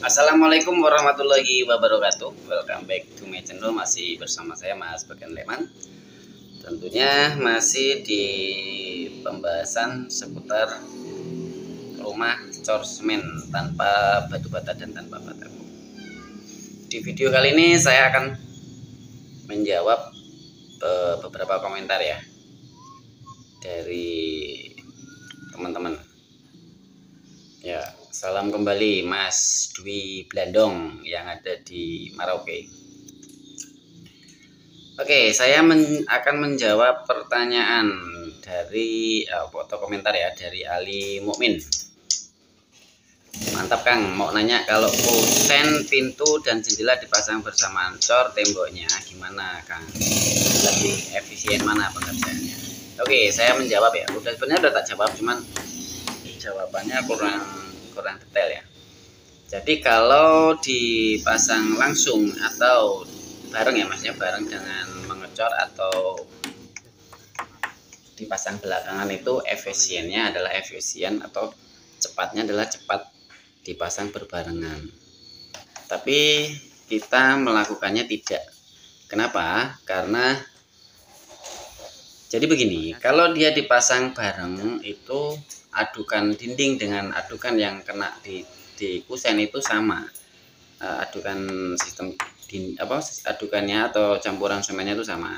Assalamualaikum warahmatullahi wabarakatuh. Welcome back to my channel. Masih bersama saya Mas Bagan Leman. Tentunya masih di pembahasan seputar rumah cor semen tanpa batu bata dan tanpa batako. Di video kali ini saya akan menjawab beberapa komentar ya dari teman-teman. Ya, salam kembali Mas Dwi Blandong yang ada di Merauke. Oke, saya akan menjawab pertanyaan dari foto komentar ya dari Ali Mukmin. Mantap Kang, mau nanya kalau kusen pintu dan jendela dipasang bersamaan cor temboknya gimana Kang? Lebih efisien mana pengerjaannya? Oke, saya menjawab ya. Sebenarnya udah tak jawab, cuman jawabannya kurang detail ya. Jadi kalau dipasang langsung atau bareng ya, maksudnya bareng dengan mengecor atau dipasang belakangan, itu efisiennya adalah efisien atau cepatnya adalah cepat dipasang berbarengan. Tapi kita melakukannya tidak. Kenapa? Karena jadi begini, kalau dia dipasang bareng itu adukan dinding dengan adukan yang kena di kusen itu sama. Adukan sistem adukannya atau campuran semennya itu sama.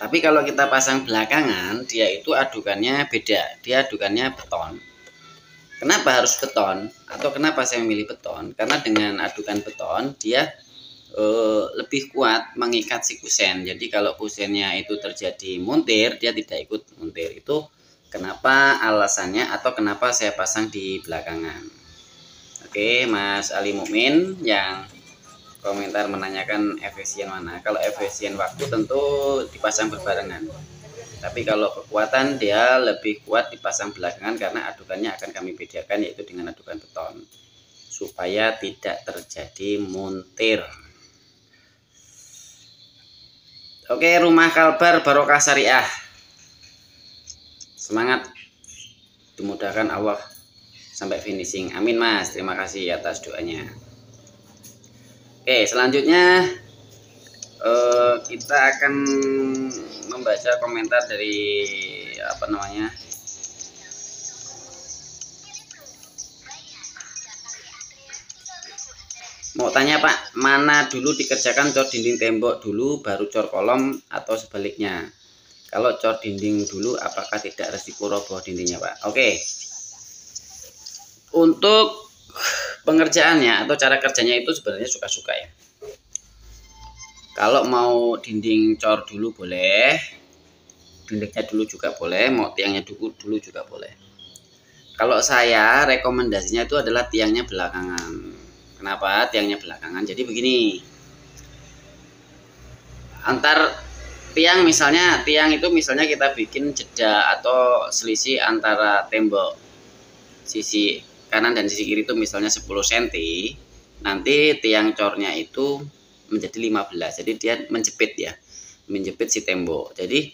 Tapi kalau kita pasang belakangan, dia itu adukannya beda. Dia adukannya beton. Kenapa harus beton? Atau kenapa saya memilih beton? Karena dengan adukan beton dia lebih kuat mengikat si kusen. Jadi kalau kusennya itu terjadi muntir, dia tidak ikut muntir. Itu kenapa alasannya atau kenapa saya pasang di belakangan. Oke, Mas Ali Mukmin yang komentar menanyakan efisien mana. Kalau efisien waktu tentu dipasang berbarengan. Tapi kalau kekuatan dia lebih kuat dipasang belakangan karena adukannya akan kami bedakan yaitu dengan adukan beton. Supaya tidak terjadi muntir. Oke, Rumah Kalbar Barokah Syariah. Semangat, dimudahkan Allah sampai finishing. Amin Mas, terima kasih atas doanya. Oke, selanjutnya kita akan membaca komentar dari mau tanya Pak, mana dulu dikerjakan cor dinding tembok dulu baru cor kolom atau sebaliknya? Kalau cor dinding dulu apakah tidak resiko roboh dindingnya Pak? Oke. Untuk pengerjaannya atau cara kerjanya itu sebenarnya suka-suka ya. Kalau mau dinding cor dulu boleh, dindingnya dulu juga boleh, mau tiangnya dulu juga boleh. Kalau saya rekomendasinya itu adalah tiangnya belakangan. Kenapa tiangnya belakangan? Jadi begini, antar tiang itu misalnya kita bikin jeda atau selisih antara tembok sisi kanan dan sisi kiri itu misalnya 10 cm, nanti tiang cornya itu menjadi 15, jadi dia menjepit si tembok, jadi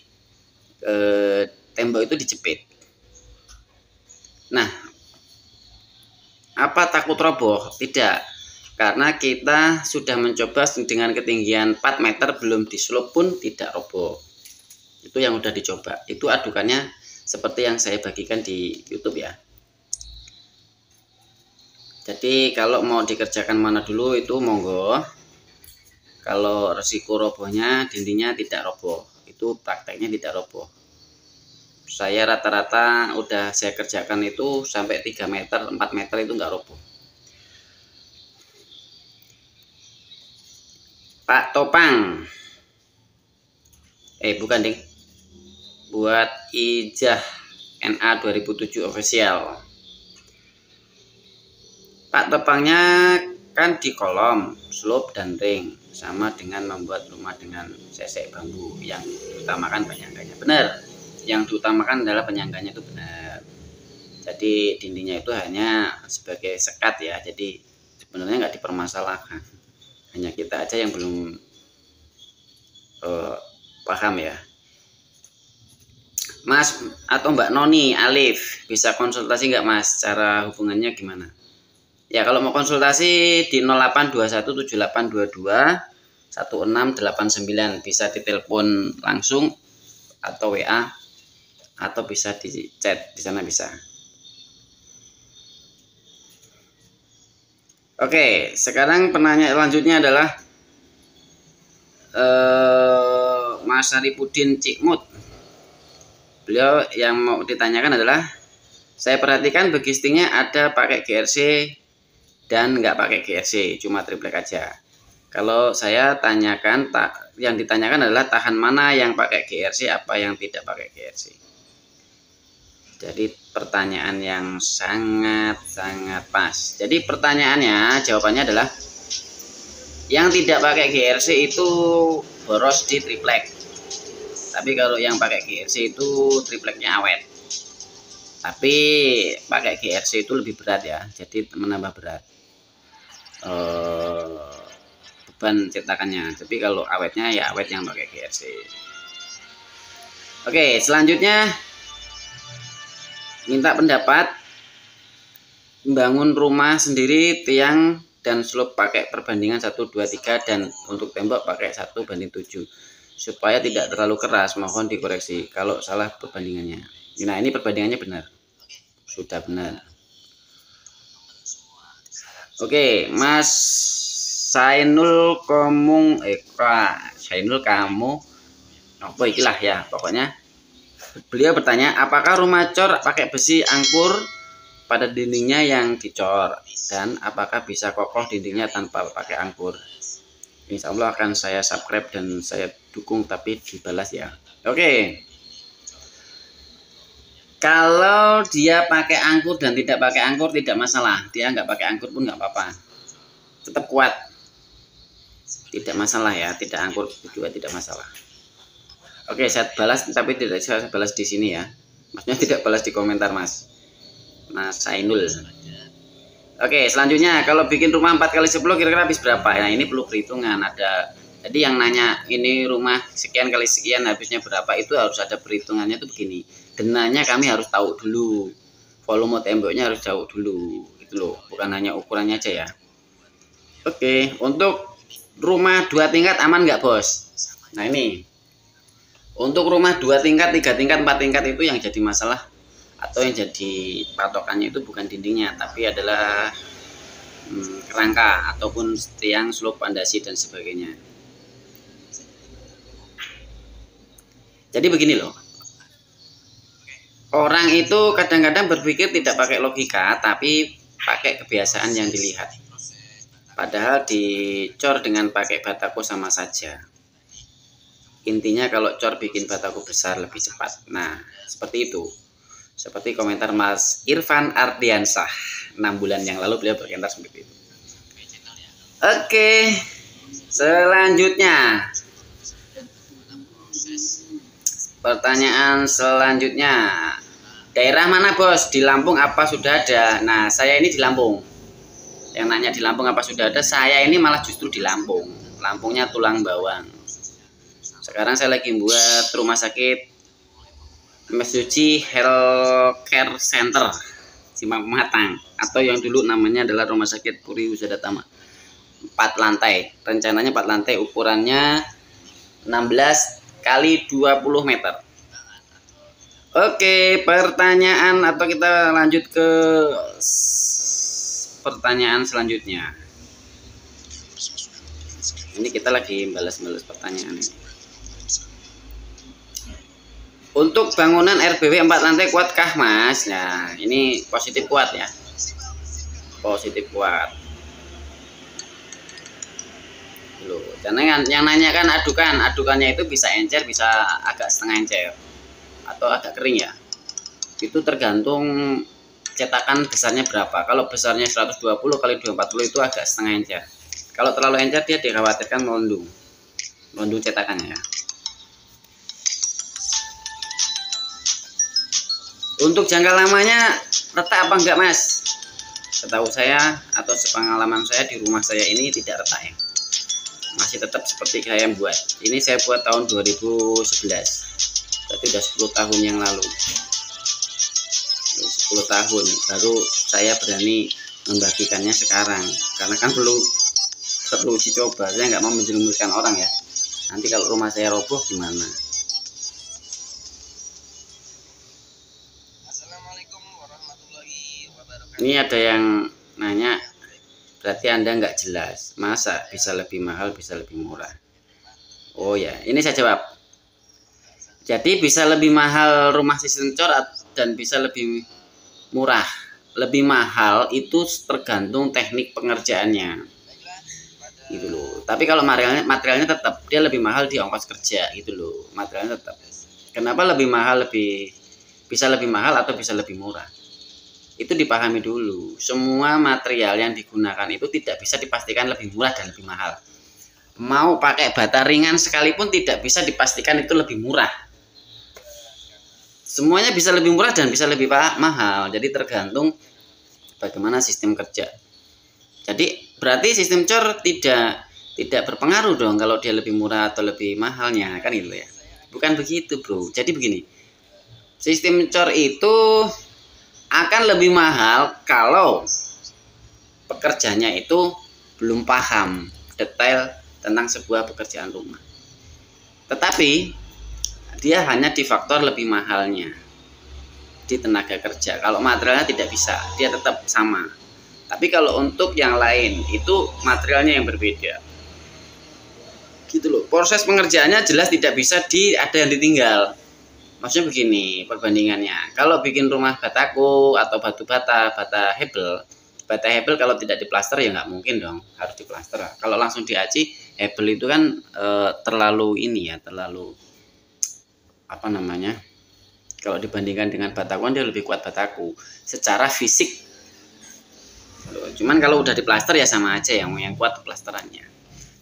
tembok itu dijepit. Nah, apa takut roboh? Tidak, karena kita sudah mencoba dengan ketinggian 4 meter belum diselop pun tidak roboh. Itu yang udah dicoba. Itu adukannya seperti yang saya bagikan di YouTube ya. Jadi kalau mau dikerjakan mana dulu itu monggo. Kalau resiko robohnya dindingnya tidak roboh, itu prakteknya tidak roboh. Saya rata-rata udah saya kerjakan itu sampai 3 meter, 4 meter itu nggak roboh. Pak Topang, bukan ding, buat Ijah NA 2007 official. Pak Topangnya kan di kolom, slope dan ring, sama dengan membuat rumah dengan sesek bambu yang diutamakan penyangganya. Benar, yang diutamakan adalah penyangganya itu benar. Jadi dindingnya itu hanya sebagai sekat ya, jadi sebenarnya nggak dipermasalahkan. Hanya kita aja yang belum paham ya. Mas atau Mbak Noni Alif, bisa konsultasi nggak Mas? Cara hubungannya gimana? Ya, kalau mau konsultasi di 082178221689, bisa ditelepon langsung atau WA atau bisa di chat, di sana bisa. Oke, sekarang penanya selanjutnya adalah Mas Saripudin Cikmut. Beliau yang mau ditanyakan adalah, saya perhatikan bagistingnya ada pakai GRC dan nggak pakai GRC, cuma triplek aja. Kalau saya tanyakan, yang ditanyakan adalah tahan mana yang pakai GRC, apa yang tidak pakai GRC. Jadi pertanyaan yang sangat-sangat pas. Jadi pertanyaannya, jawabannya adalah yang tidak pakai GRC itu boros di triplek. Tapi kalau yang pakai GRC itu tripleknya awet. Tapi pakai GRC itu lebih berat ya, jadi menambah berat beban cetakannya. Tapi kalau awetnya ya awet yang pakai GRC. Oke, selanjutnya minta pendapat membangun rumah sendiri, tiang dan slope pakai perbandingan 1, 2, 3, dan untuk tembok pakai 1:7 supaya tidak terlalu keras. Mohon dikoreksi kalau salah perbandingannya. Nah, ini perbandingannya benar, sudah benar. Oke, Mas Sainul Sainul kamu apa ikilah ya, pokoknya beliau bertanya, apakah rumah cor pakai besi angkur pada dindingnya yang dicor, dan apakah bisa kokoh dindingnya tanpa pakai angkur? Insya Allah akan saya subscribe dan saya dukung, tapi dibalas ya. Oke, kalau dia pakai angkur dan tidak pakai angkur tidak masalah. Dia nggak pakai angkur pun nggak apa-apa, tetap kuat, tidak masalah ya. Tidak angkur juga tidak masalah. Oke, saya balas, tapi tidak saya balas di sini ya. Maksudnya tidak balas di komentar Mas Sainul. Oke, selanjutnya kalau bikin rumah 4x10 kira-kira habis berapa? Nah, ini perlu perhitungan. Jadi yang nanya ini rumah sekian kali sekian habisnya berapa, itu harus ada perhitungannya. Tuh begini, denanya kami harus tahu dulu, volume temboknya harus tahu dulu, gitu loh, bukan hanya ukurannya aja ya. Oke, untuk rumah 2 tingkat aman nggak bos? Nah, ini untuk rumah 2 tingkat, 3 tingkat, 4 tingkat itu yang jadi masalah atau yang jadi patokannya itu bukan dindingnya, tapi adalah kerangka ataupun tiang, slope, pondasi dan sebagainya. Jadi begini loh, orang itu kadang-kadang berpikir tidak pakai logika, tapi pakai kebiasaan yang dilihat. Padahal dicor dengan pakai batako sama saja. Intinya kalau cor bikin batako besar lebih cepat. Nah, seperti itu. Seperti komentar Mas Irfan Ardiansah 6 bulan yang lalu, beliau berkomentar seperti itu. Oke, selanjutnya pertanyaan selanjutnya, daerah mana bos? Di Lampung apa sudah ada? Nah, saya ini di Lampung. Yang nanya di Lampung apa sudah ada, saya ini malah justru di Lampung. Lampungnya tulang bawang. Sekarang saya lagi buat rumah sakit Mesuji Healthcare Center Simpang Pematang, atau yang dulu namanya adalah Rumah Sakit Puri Husada Tama. 4 lantai, rencananya 4 lantai, ukurannya 16 kali 20 meter. Oke, pertanyaan atau kita lanjut ke pertanyaan selanjutnya. Ini kita lagi balas-balas pertanyaan ini. Untuk bangunan RBW 4 lantai kuatkah Mas? Nah, ini positif kuat ya. Positif kuat. Loh, dan yang nanya kan adukannya itu bisa encer, bisa agak setengah encer, atau agak kering ya. Itu tergantung cetakan besarnya berapa. Kalau besarnya 120 kali 240 itu agak setengah encer. Kalau terlalu encer dia dikhawatirkan melendung cetakannya ya. Untuk jangka lamanya retak apa enggak Mas? Setahu saya atau sepengalaman saya di rumah saya ini tidak retak ya. Masih tetap seperti saya yang buat. Ini saya buat tahun 2011. Berarti udah 10 tahun yang lalu. 10 tahun baru saya berani membagikannya sekarang, karena kan perlu dicoba. Saya nggak mau menjerumuskan orang ya, nanti kalau rumah saya roboh gimana. Assalamualaikum warahmatullahi wabarakatuh. Ini ada yang nanya, berarti Anda nggak jelas, masa bisa lebih mahal bisa lebih murah? Oh ya, ini saya jawab. Jadi bisa lebih mahal rumah sistem cor dan bisa lebih murah. Lebih mahal itu tergantung teknik pengerjaannya, gitu loh. Tapi kalau materialnya tetap dia lebih mahal di ongkos kerja, gitu loh. Materialnya tetap. Kenapa lebih mahal bisa lebih mahal atau bisa lebih murah? Itu dipahami dulu. Semua material yang digunakan itu tidak bisa dipastikan lebih murah dan lebih mahal. Mau pakai bata ringan sekalipun tidak bisa dipastikan itu lebih murah. Semuanya bisa lebih murah dan bisa lebih mahal. Jadi tergantung bagaimana sistem kerja. Jadi berarti sistem cor tidak berpengaruh dong kalau dia lebih murah atau lebih mahalnya, kan itu ya. Bukan begitu, bro. Jadi begini. Sistem cor itu akan lebih mahal kalau pekerjanya itu belum paham detail tentang sebuah pekerjaan rumah. Tetapi dia hanya di faktor lebih mahalnya di tenaga kerja. Kalau materialnya tidak bisa, dia tetap sama. Tapi kalau untuk yang lain itu materialnya yang berbeda, gitu loh. Proses pengerjaannya jelas tidak bisa ada yang ditinggal. Maksudnya begini perbandingannya. Kalau bikin rumah bataku atau bata hebel kalau tidak diplaster ya nggak mungkin dong, harus diplaster. Kalau langsung diaci, hebel itu kan terlalu apa namanya, kalau dibandingkan dengan bataku dia lebih kuat bataku secara fisik. Cuman kalau udah diplaster ya sama aja, yang kuat plasterannya.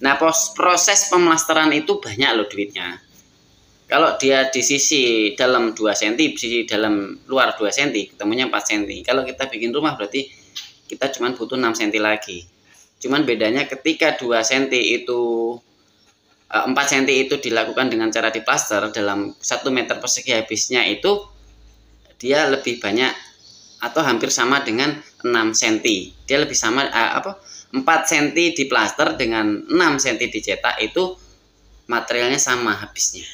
Nah, proses pemlasteran itu banyak loh duitnya. Kalau dia di sisi dalam 2 cm, sisi dalam luar 2 cm, ketemunya 4 cm. Kalau kita bikin rumah berarti kita cuma butuh 6 cm lagi. Cuman bedanya ketika 2 cm itu 4 cm itu dilakukan dengan cara diplaster, dalam 1 meter persegi habisnya itu dia lebih banyak atau hampir sama dengan 6 cm. Dia lebih sama 4 cm diplaster dengan 6 cm dicetak, itu materialnya sama habisnya.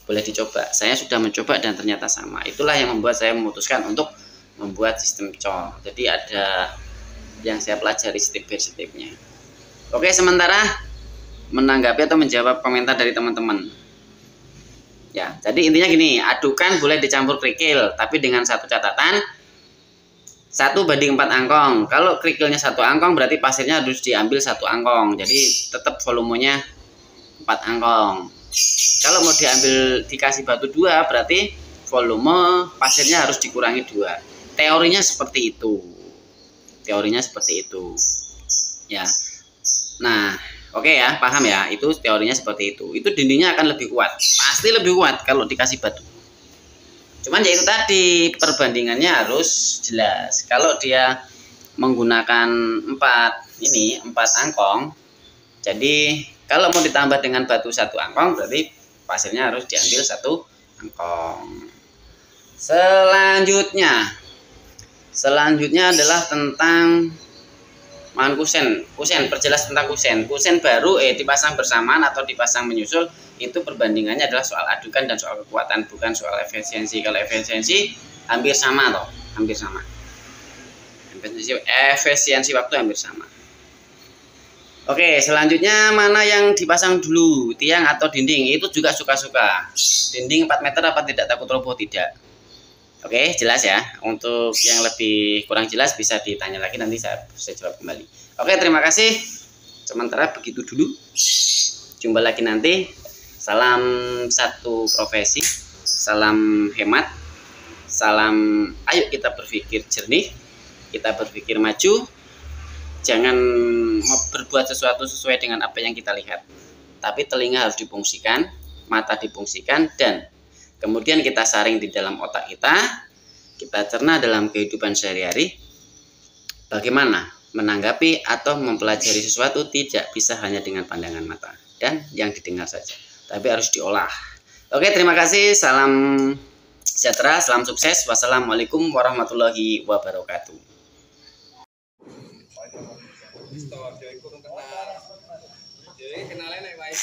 Boleh dicoba. Saya sudah mencoba dan ternyata sama. Itulah yang membuat saya memutuskan untuk membuat sistem cor. Jadi ada yang saya pelajari step by stepnya. Oke, sementara menanggapi atau menjawab komentar dari teman-teman. Ya, jadi intinya gini, adukan boleh dicampur kerikil, tapi dengan satu catatan, 1:4 angkong. Kalau kerikilnya 1 angkong, berarti pasirnya harus diambil 1 angkong. Jadi tetap volumenya 4 angkong. Kalau mau dikasih batu 2, berarti volume pasirnya harus dikurangi 2. Teorinya seperti itu. Ya. Nah, oke ya, paham ya, itu teorinya seperti itu. Itu dindingnya akan lebih kuat, pasti lebih kuat kalau dikasih batu. Cuman ya itu tadi, perbandingannya harus jelas. Kalau dia menggunakan 4 angkong, jadi kalau mau ditambah dengan batu 1 angkong, berarti pasirnya harus diambil 1 angkong. Selanjutnya adalah tentang kusen, perjelas tentang kusen baru dipasang bersamaan atau dipasang menyusul, itu perbandingannya adalah soal adukan dan soal kekuatan, bukan soal efisiensi. Kalau efisiensi hampir sama loh, efisiensi waktu hampir sama. Oke, selanjutnya mana yang dipasang dulu, tiang atau dinding? Itu juga suka-suka. Dinding 4 meter apa tidak takut roboh? Tidak. Oke, jelas ya. Untuk yang lebih kurang jelas bisa ditanya lagi, nanti saya jawab kembali. Oke, terima kasih. Sementara begitu dulu. Jumpa lagi nanti. Salam satu profesi, salam hemat, salam ayo kita berpikir jernih, kita berpikir maju. Jangan berbuat sesuatu sesuai dengan apa yang kita lihat. Tapi telinga harus difungsikan, mata difungsikan, dan kemudian kita saring di dalam otak kita cerna dalam kehidupan sehari-hari. Bagaimana menanggapi atau mempelajari sesuatu tidak bisa hanya dengan pandangan mata dan yang didengar saja, tapi harus diolah. Oke, terima kasih. Salam sejahtera, salam sukses. Wassalamualaikum warahmatullahi wabarakatuh. Store, jadi kurang kenal. Jadi kenalnya nek wae